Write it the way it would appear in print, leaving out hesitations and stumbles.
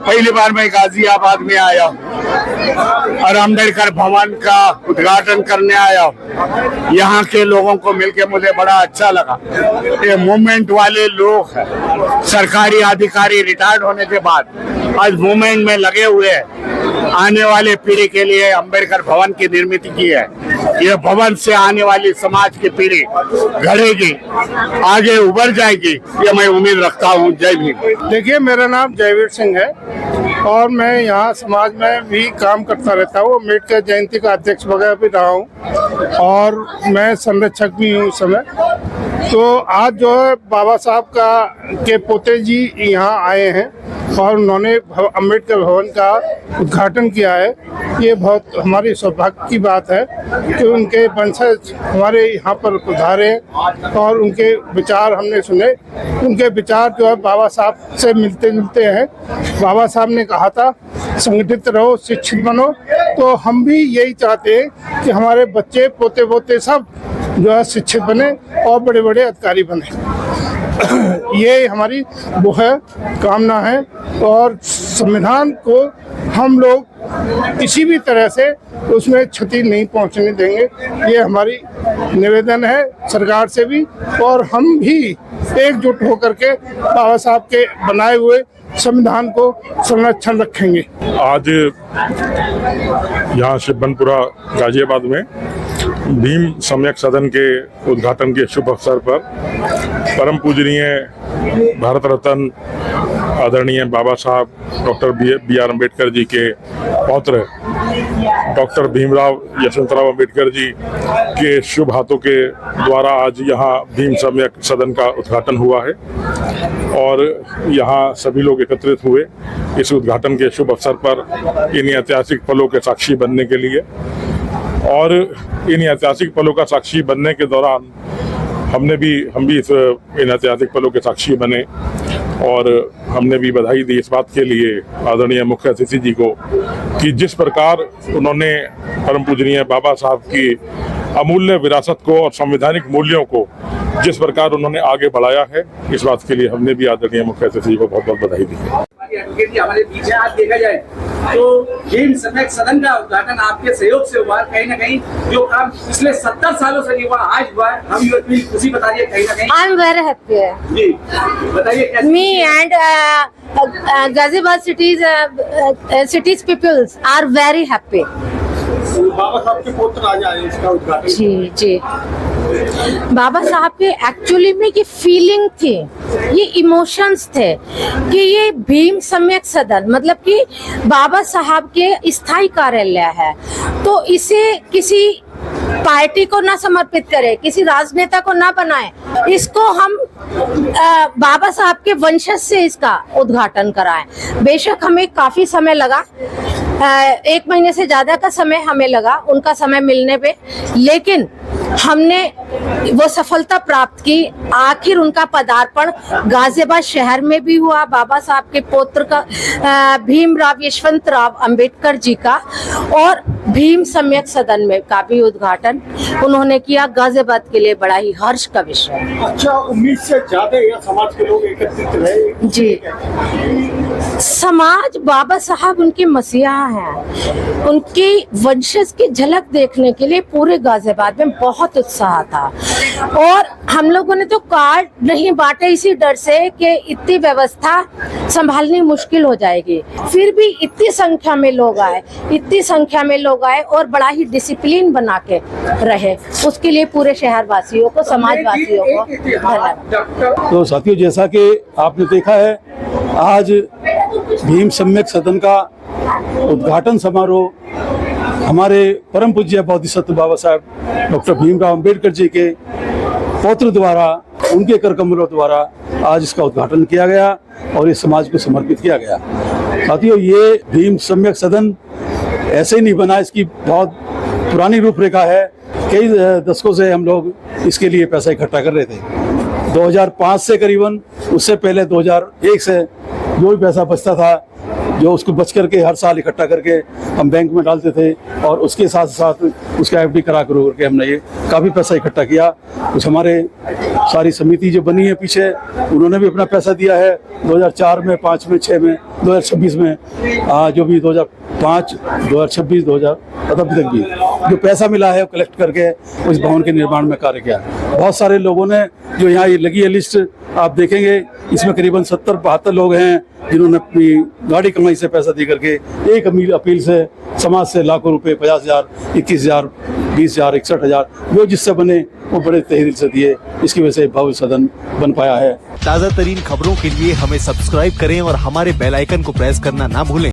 पहली बार मैं गाजियाबाद में आया हूँ और अम्बेडकर भवन का उद्घाटन करने आया हूँ। यहाँ के लोगों को मिलके मुझे बड़ा अच्छा लगा। ये मूवमेंट वाले लोग हैं, सरकारी अधिकारी रिटायर्ड होने के बाद आज मूवमेंट में लगे हुए हैं। आने वाले पीढ़ी के लिए अम्बेडकर भवन की निर्मित की है। ये भवन से आने वाली समाज की पीढ़ी घड़ेगी, आगे उभर जाएगी, ये मैं उम्मीद रखता हूँ। जय भीम। देखिए, मेरा नाम जयवीर सिंह है और मैं यहाँ समाज में भी काम करता रहता हूँ। अम्बेडकर जयंती का अध्यक्ष वगैरह भी रहा हूँ और मैं संरक्षक भी हूँ इस समय। तो आज जो है बाबा साहब के पोते जी यहाँ आए हैं और उन्होंने अम्बेडकर भवन का उद्घाटन किया है। ये बहुत हमारी सौभाग्य की बात है कि उनके वंशज हमारे यहाँ पर पधारे और उनके विचार हमने सुने। उनके विचार जो है बाबा साहब से मिलते जुलते हैं। बाबा साहब ने कहा था संगठित रहो, शिक्षित बनो। तो हम भी यही चाहते हैं कि हमारे बच्चे पोते पोते सब जो है शिक्षित बने और बड़े बड़े अधिकारी बने। ये हमारी वो है कामना है और संविधान को हम लोग किसी भी तरह से उसमें क्षति नहीं पहुंचने देंगे। ये हमारी निवेदन है सरकार से भी, और हम भी एकजुट होकर के बाबा साहब के बनाए हुए संविधान को संरक्षण रखेंगे। आज यहाँ शिवबनपुरा गाजियाबाद में भीम सम्यक सदन के उद्घाटन के शुभ अवसर पर परम पूजनीय भारत रत्न आदरणीय बाबा साहब doctor B are Ambedkar ji के पौत्र डॉक्टर भीमराव यशवंतराव अम्बेडकर जी के शुभ हाथों के द्वारा आज यहाँ भीम सम्यक सदन का उद्घाटन हुआ है और यहाँ सभी लोग एकत्रित हुए इस उद्घाटन के शुभ अवसर पर इन ऐतिहासिक पलों के साक्षी बनने के लिए। और इन ऐतिहासिक पलों का साक्षी बनने के दौरान हम भी इन ऐतिहासिक पलों के साक्षी बने और हमने भी बधाई दी इस बात के लिए आदरणीय मुख्य अतिथि जी को कि जिस प्रकार उन्होंने परम पूजनीय बाबा साहब की अमूल्य विरासत को और संवैधानिक मूल्यों को जिस प्रकार उन्होंने आगे बढ़ाया है, इस बात के लिए हमने भी आदरणीय मुख्य अतिथि जी को बहुत बहुत बधाई दी है। हमारे बीच आज देखा जाए तो भीम सम्यक सदन का उद्घाटन आपके सहयोग से हुआ। कहीं ना कहीं जो काम पिछले 70 सालों से नहीं हुआ आज हुआ। हम ये खुशी बता रही है कहीं ना कहीं। आई एम वेरी हैप्पी जी, बताइए। Me and Ghaziabad cities peoples are very happy. Baba Saheb के पुत्र आज आए इसका उद्घाटन। जी जी, बाबा साहब के एक्चुअली में ये फीलिंग थी, ये इमोशंस थे कि ये भीम सम्यक सदन मतलब कि बाबा साहब के स्थायी कार्यालय है, तो इसे किसी पार्टी को ना समर्पित करे, किसी राजनेता को ना बनाए, इसको हम बाबा साहब के वंशज से इसका उद्घाटन कराएं। बेशक हमें काफी समय लगा, 1 महीने से ज्यादा का समय हमें लगा उनका समय मिलने पे, लेकिन हमने वो सफलता प्राप्त की। आखिर उनका पदार्पण गाजियाबाद शहर में भी हुआ, बाबा साहब के पौत्र का भीमराव यशवंतराव अम्बेडकर जी का, और भीम सम्यक सदन में का भी उद्घाटन उन्होंने किया। गाजियाबाद के लिए बड़ा ही हर्ष का विषय। अच्छा, उम्मीद से ज्यादा यहाँ समाज के लोग एकत्रित रहे। जी, समाज बाबा साहब उनके मसीहा हैं, उनके वंशज की झलक देखने के लिए पूरे गाजियाबाद में बहुत उत्साह था। और हम लोगों ने तो कार्ड नहीं बांटे इसी डर से कि इतनी व्यवस्था संभालनी मुश्किल हो जाएगी, फिर भी इतनी संख्या में लोग आए और बड़ा ही डिसिप्लिन बना के रहे, उसके लिए पूरे शहरवासियों को, समाजवासियों को धन्यवाद। तो साथियों, जैसा कि आपने देखा है, आज भीम सम्यक सदन का उद्घाटन समारोह हमारे परम पूज्य बोधिसत्व बाबा साहब डॉक्टर भीमराव अम्बेडकर जी के पौत्र द्वारा, उनके कर कमलों द्वारा आज इसका उद्घाटन किया गया और इस समाज को समर्पित किया गया। साथियों, ये भीम सम्यक सदन ऐसे ही नहीं बना, इसकी बहुत पुरानी रूपरेखा है। कई दशकों से हम लोग इसके लिए पैसा इकट्ठा कर रहे थे। 2005 से करीबन, उससे पहले 2001 से जो भी पैसा बचता था जो उसको बच करके हर साल इकट्ठा करके हम बैंक में डालते थे, और उसके साथ साथ उसका FD करा करके हमने ये काफ़ी पैसा इकट्ठा किया। कुछ हमारे सारी समिति जो बनी है पीछे, उन्होंने भी अपना पैसा दिया है 2004 में, 5 में, 6 में, 2026 में, जो भी 2005, 2026, 2000 तक भी जो पैसा मिला है वो कलेक्ट करके उस भवन के निर्माण में कार्य किया। बहुत सारे लोगों ने जो यहाँ ये लगी है लिस्ट आप देखेंगे, इसमें करीबन 70-72 लोग हैं जिन्होंने अपनी गाड़ी कमाई से पैसा दे करके एक अपील से समाज से लाखों रुपए, 50,000, 21,000, 20,000, 61,000 जो जिससे बने वो बड़े तहे दिल से दिए। इसकी वजह से भव्य सदन बन पाया है। ताज़ा तरीन खबरों के लिए हमें सब्सक्राइब करें और हमारे बेल आइकन को प्रेस करना ना भूलें।